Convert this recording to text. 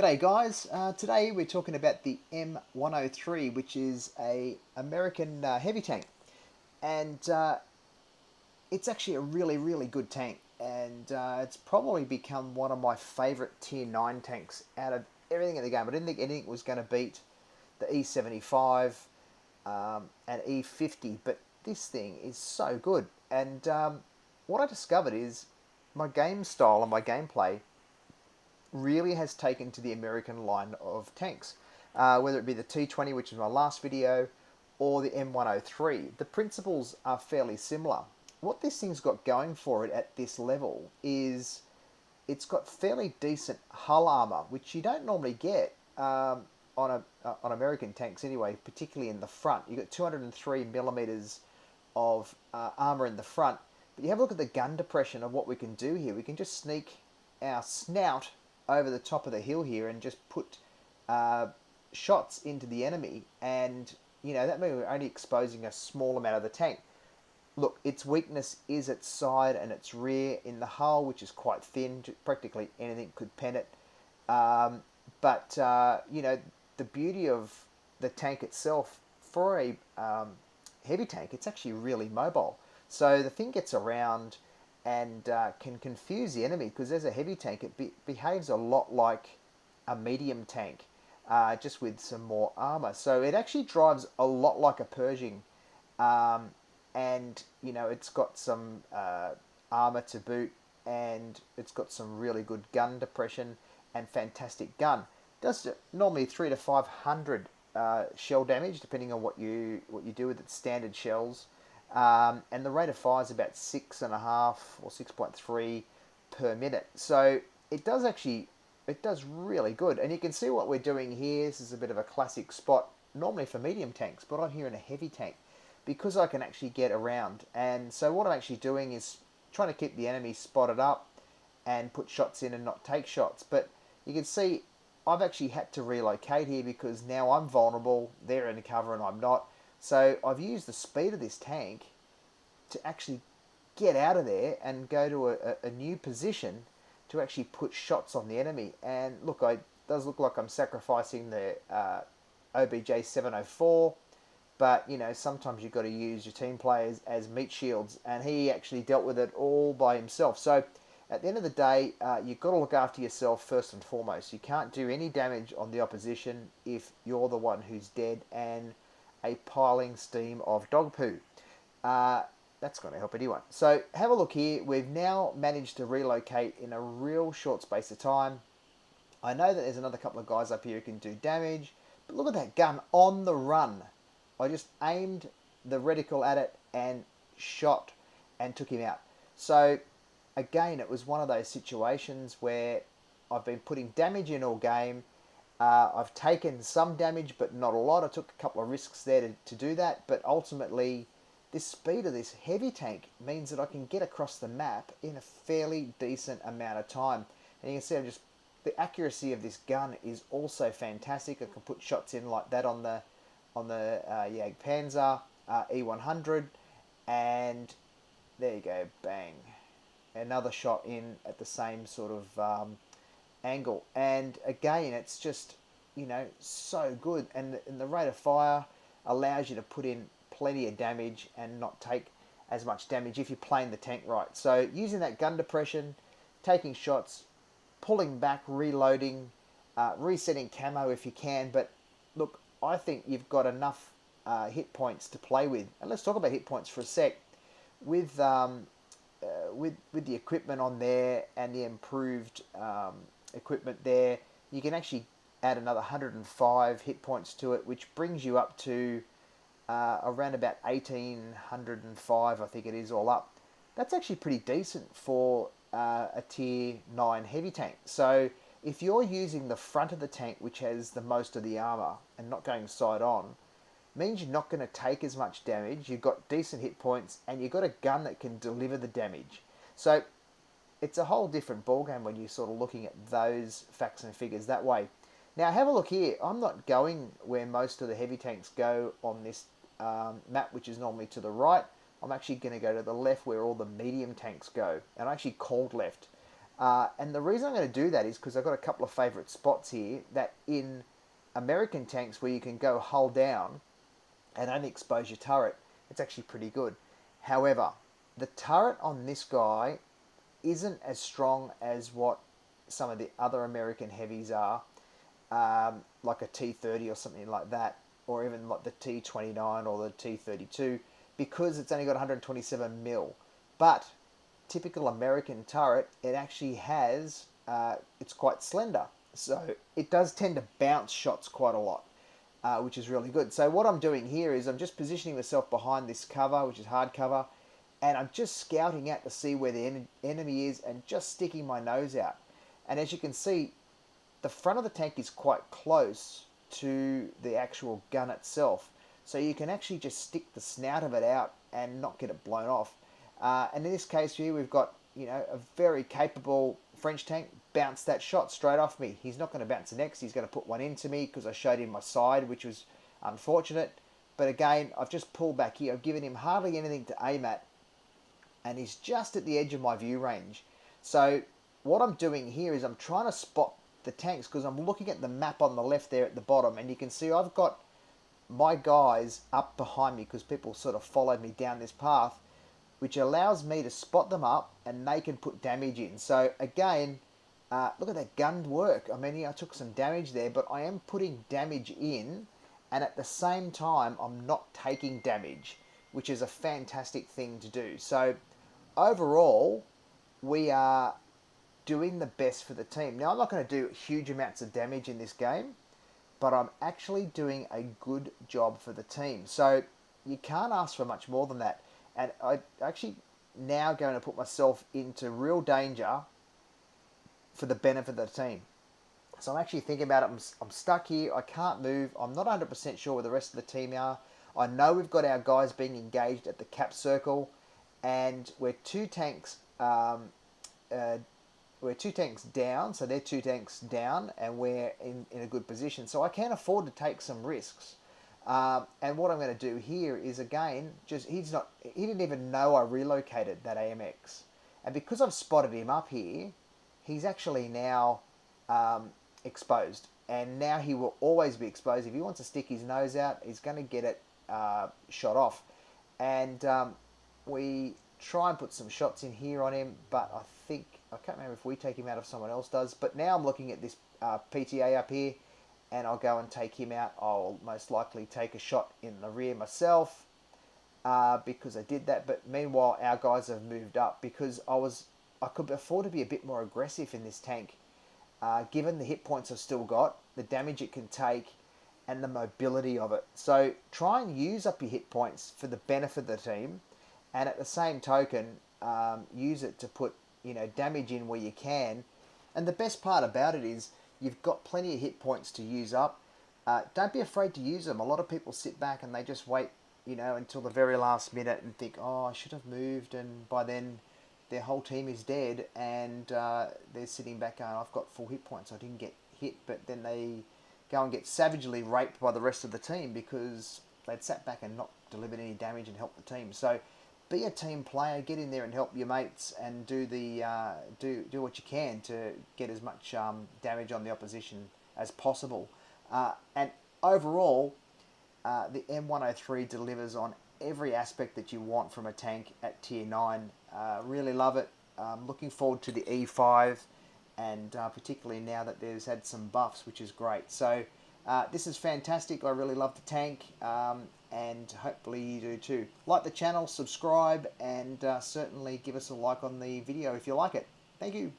G'day guys, today we're talking about the M103, which is a American heavy tank, and it's actually a really good tank, and it's probably become one of my favourite tier 9 tanks out of everything in the game. I didn't think anything was going to beat the E75 and E50, but this thing is so good. And what I discovered is my game style and my gameplay really has taken to the American line of tanks, whether it be the T20, which is my last video, or the M103. The principles are fairly similar. What this thing's got going for it at this level is it's got fairly decent hull armor, which you don't normally get on American tanks anyway, particularly in the front. You've got 203 millimeters of armor in the front, but you have a look at the gun depression of what we can do here. We can just sneak our snout over the top of the hill here and just put shots into the enemy, and that means we're only exposing a small amount of the tank. Look, its weakness is its side and its rear in the hull, which is quite thin. Practically anything could pen it. But the beauty of the tank itself, for a heavy tank, it's actually really mobile. So the thing gets around and can confuse the enemy, because as a heavy tank it behaves a lot like a medium tank, just with some more armor. So it actually drives a lot like a Pershing, and it's got some armor to boot, and it's got some really good gun depression and fantastic gun. It does normally 300 to 500 shell damage, depending on what you do with its standard shells. And the rate of fire is about 6.5 or 6.3 per minute. So it does really good. And you can see what we're doing here. This is a bit of a classic spot, normally for medium tanks, but I'm here in a heavy tank because I can actually get around. And so what I'm actually doing is trying to keep the enemy spotted up and put shots in and not take shots. But you can see I've actually had to relocate here because now I'm vulnerable. They're in cover and I'm not. So I've used the speed of this tank to actually get out of there and go to a new position to actually put shots on the enemy. And look, it does look like I'm sacrificing the OBJ 704, but sometimes you've got to use your team players as meat shields, and he actually dealt with it all by himself. So at the end of the day, you've got to look after yourself first and foremost. You can't do any damage on the opposition if you're the one who's dead and a piling steam of dog poo. That's going to help anyone. So have a look here. We've now managed to relocate in a real short space of time. I know that there's another couple of guys up here who can do damage, but look at that gun on the run. I just aimed the reticle at it and shot and took him out. So again, it was one of those situations where I've been putting damage in all game. I've taken some damage, but not a lot. I took a couple of risks there to do that, but ultimately, this speed of this heavy tank means that I can get across the map in a fairly decent amount of time. And you can see the accuracy of this gun is also fantastic. I can put shots in like that on the Jagdpanzer E100, and there you go, bang. Another shot in at the same sort of angle, and again it's just so good, and the rate of fire allows you to put in plenty of damage and not take as much damage if you're playing the tank right. So using that gun depression, taking shots, pulling back, reloading, resetting camo if you can. But look, I think you've got enough hit points to play with. And let's talk about hit points for a sec. With the equipment on there and the improved equipment there, you can actually add another 105 hit points to it, which brings you up to around about 1805, I think it is, all up. That's actually pretty decent for a tier 9 heavy tank. So if you're using the front of the tank, which has the most of the armor, and not going side on, means you're not going to take as much damage. You've got decent hit points, and you've got a gun that can deliver the damage. So it's a whole different ballgame when you're sort of looking at those facts and figures that way. Now have a look here. I'm not going where most of the heavy tanks go on this map, which is normally to the right. I'm actually going to go to the left where all the medium tanks go, and I actually called left. And the reason I'm going to do that is because I've got a couple of favourite spots here that in American tanks where you can go hull down and only expose your turret, it's actually pretty good. However, the turret on this guy isn't as strong as what some of the other American heavies are, like a T30 or something like that, or even like the T29 or the T32, because it's only got 127 mil. But typical American turret, it actually has, it's quite slender. So it does tend to bounce shots quite a lot, which is really good. So what I'm doing here is I'm just positioning myself behind this cover, which is hard cover, and I'm just scouting out to see where the enemy is and just sticking my nose out. And as you can see, the front of the tank is quite close to the actual gun itself. So you can actually just stick the snout of it out and not get it blown off. And in this case here, we've got, you know, a very capable French tank. Bounce that shot straight off me. He's not going to bounce the next. He's going to put one into me because I showed him my side, which was unfortunate. But again, I've just pulled back here. I've given him hardly anything to aim at, and he's just at the edge of my view range. So what I'm doing here is I'm trying to spot the tanks because I'm looking at the map on the left there at the bottom, and you can see I've got my guys up behind me because people sort of followed me down this path, which allows me to spot them up and they can put damage in. So again, look at that gun work. I mean, I took some damage there, but I am putting damage in, and at the same time, I'm not taking damage, which is a fantastic thing to do. So overall, we are doing the best for the team. Now, I'm not going to do huge amounts of damage in this game, but I'm actually doing a good job for the team. So you can't ask for much more than that. And I actually now going to put myself into real danger for the benefit of the team. So I'm actually thinking about it. I'm stuck here. I can't move. I'm not 100% sure where the rest of the team are. I know we've got our guys being engaged at the cap circle, and we're two tanks down, so they're two tanks down, and we're in a good position. So I can afford to take some risks. And what I'm going to do here is, again, he didn't even know I relocated that AMX. And because I've spotted him up here, he's actually now exposed. And now he will always be exposed. If he wants to stick his nose out, he's going to get it shot off. And we try and put some shots in here on him, but I can't remember if we take him out if someone else does. But now I'm looking at this PTA up here, and I'll go and take him out. I'll most likely take a shot in the rear myself because I did that. But meanwhile, our guys have moved up because I could afford to be a bit more aggressive in this tank, given the hit points I've still got, the damage it can take, and the mobility of it. So try and use up your hit points for the benefit of the team, and at the same token, use it to put, you know, damage in where you can. And the best part about it is you've got plenty of hit points to use up. Don't be afraid to use them. A lot of people sit back and they just wait, you know, until the very last minute and think, oh, I should have moved, and by then their whole team is dead, and they're sitting back going, I've got full hit points, I didn't get hit. But then they go and get savagely raped by the rest of the team because they'd sat back and not delivered any damage and helped the team. So be a team player, get in there and help your mates, and do what you can to get as much damage on the opposition as possible. And overall, the M103 delivers on every aspect that you want from a tank at tier 9. Really love it. Looking forward to the E5, and particularly now that there's had some buffs, which is great. So this is fantastic. I really love the tank, and hopefully you do too. Like the channel, subscribe, and certainly give us a like on the video if you like it. Thank you.